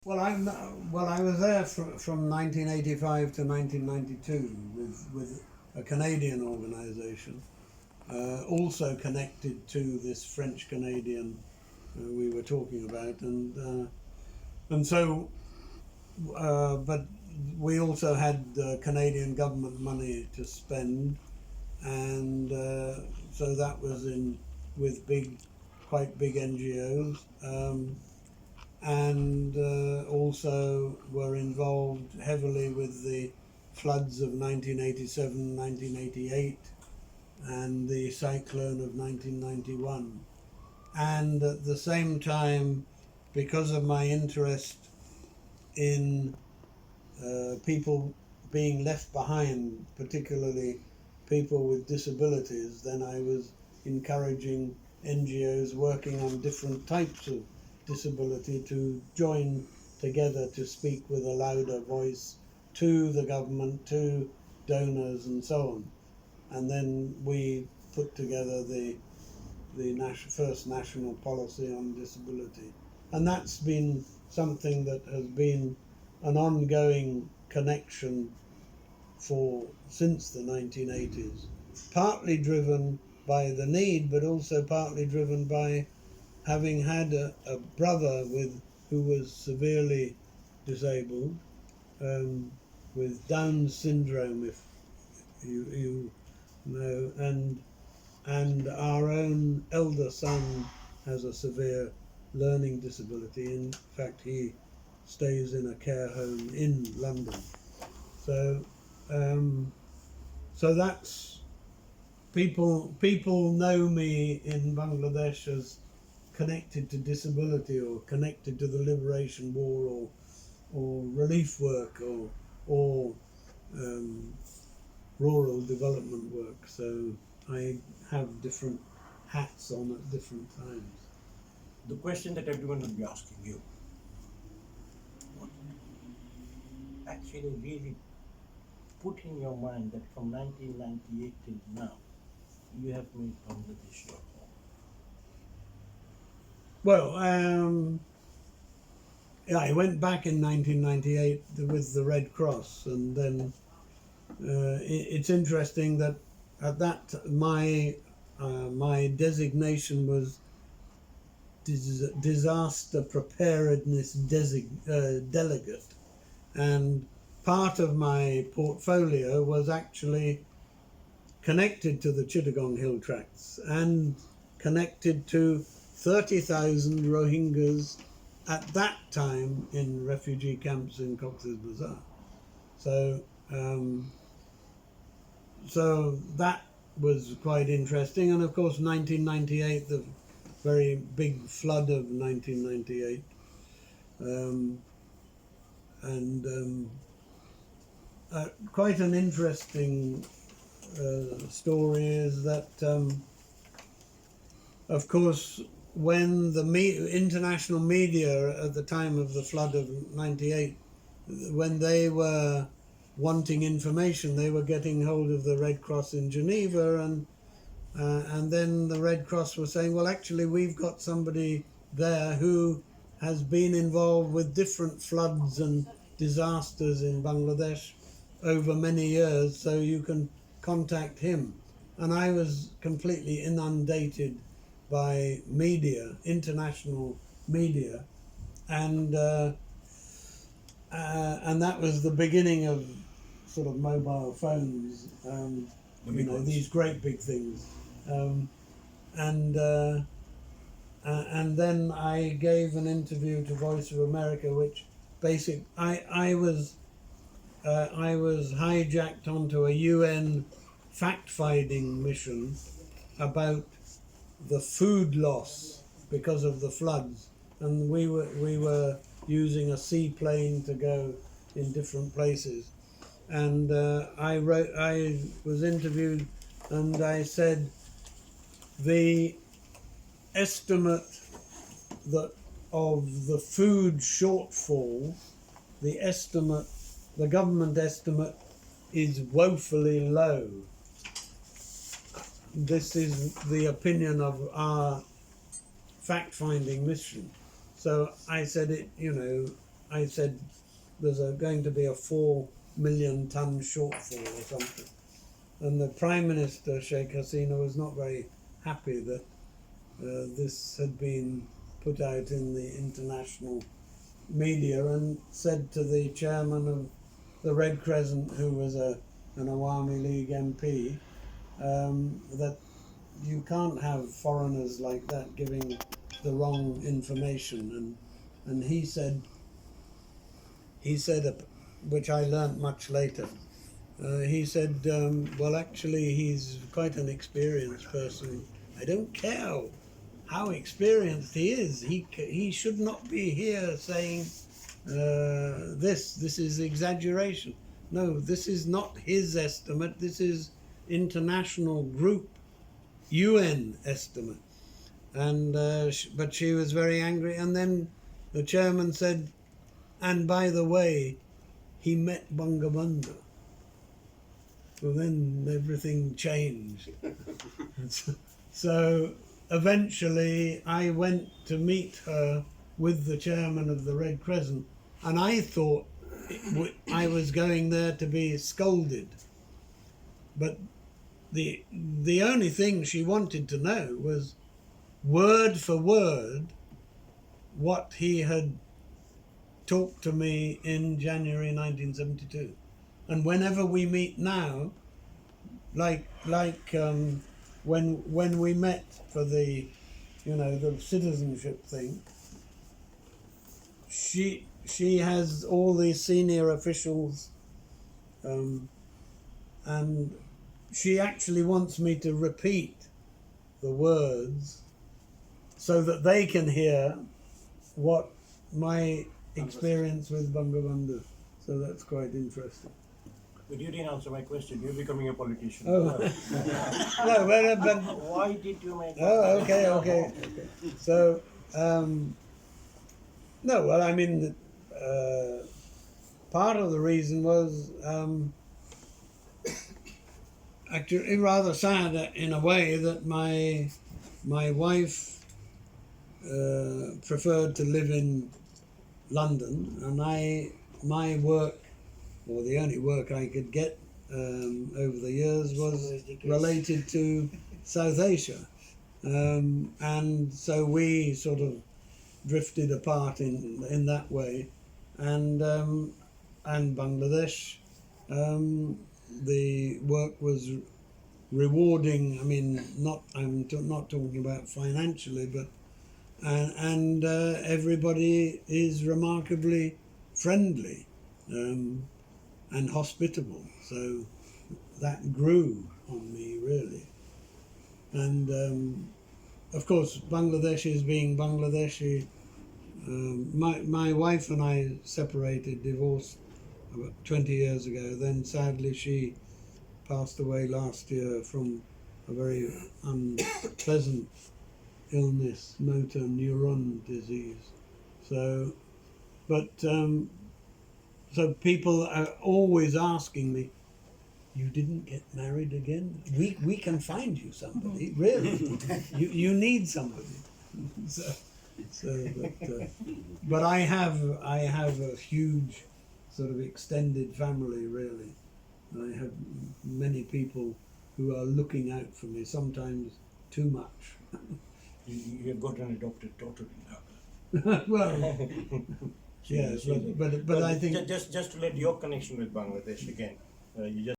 I was there from 1985 to 1992 with a Canadian organisation, also connected to this French Canadian we were talking about, and so, but we also had Canadian government money to spend, and so that was in with quite big NGOs. And also were involved heavily with the floods of 1987, 1988, and the cyclone of 1991. And at the same time, because of my interest in people being left behind, particularly people with disabilities, then I was encouraging NGOs working on different types of disability to join together to speak with a louder voice to the government, to donors, and so on. And then we put together the first national policy on disability. And that's been something that has been an ongoing connection since the 1980s, partly driven by the need, but also partly driven by having had a brother who was severely disabled, with Down syndrome, if you know, and our own elder son has a severe learning disability. In fact, he stays in a care home in London. So, so that's people know me in Bangladesh as connected to disability or connected to the liberation war or relief work or rural development work. So I have different hats on at different times. The question that everyone will be asking you, what actually really put in your mind that from 1998 till now, you have made Bangladesh your home? Well, yeah, I went back in 1998 with the Red Cross, and then it's interesting that at that my designation was disaster preparedness delegate, and part of my portfolio was actually connected to the Chittagong Hill Tracts and connected to 30,000 Rohingyas at that time in refugee camps in Cox's Bazar. So, so that was quite interesting. And of course, 1998, the very big flood of 1998. Quite an interesting story is that, of course, when the international media at the time of the flood of 98, when they were wanting information, they were getting hold of the Red Cross in Geneva, and then the Red Cross was saying, well, actually, we've got somebody there who has been involved with different floods and disasters in Bangladesh over many years, so you can contact him. And I was completely inundated by media, international media, and that was the beginning of sort of mobile phones, these great big things, and then I gave an interview to Voice of America, which I was hijacked onto a UN fact-finding mission about the food loss because of the floods, and we were using a seaplane to go in different places, and I was interviewed, and I said the estimate of the food shortfall, the government estimate is woefully low. This is the opinion of our fact-finding mission. So I said I said there's going to be a 4 million ton shortfall or something. And the Prime Minister, Sheikh Hasina, was not very happy that this had been put out in the international media, and said to the chairman of the Red Crescent, who was an Awami League MP, that you can't have foreigners like that giving the wrong information. And he said, which I learnt much later, he said, well, actually, he's quite an experienced person. I don't care how experienced he is. He should not be here saying this is exaggeration. No, this is not his estimate. This is international group UN estimate. And but she was very angry. And then the chairman said, and by the way, he met Bangabandhu. Well, then everything changed. So eventually I went to meet her with the chairman of the Red Crescent, and I thought I was going there to be scolded. But the only thing she wanted to know was word for word what he had talked to me in January 1972. And whenever we meet now, like when we met for the the citizenship thing, she has all these senior officials, and she actually wants me to repeat the words so that they can hear what my experience with Bangabandhu. So that's quite interesting. But you didn't answer my question. You're becoming a politician. Oh. No, but why did you make that? Oh, okay. So, no, well, I mean, part of the reason was actually rather sad in a way that my wife preferred to live in London, and my work, or the only work I could get over the years, was related to South Asia, and so we sort of drifted apart in that way, and Bangladesh, the work was rewarding. I mean, I'm not talking about financially, but and everybody is remarkably friendly and hospitable. So that grew on me really, and of course, Bangladesh is being Bangladeshi. My wife and I separated, divorced about 20 years ago. Then sadly she passed away last year from a very unpleasant illness, motor neuron disease. So, but so people are always asking me, you didn't get married again? We can find you somebody, really. you need somebody. But I have a huge sort of extended family, really. I have many people who are looking out for me, sometimes too much. You have got an adopted daughter in that. Well, yes, but I think just to let your connection with Bangladesh again, you just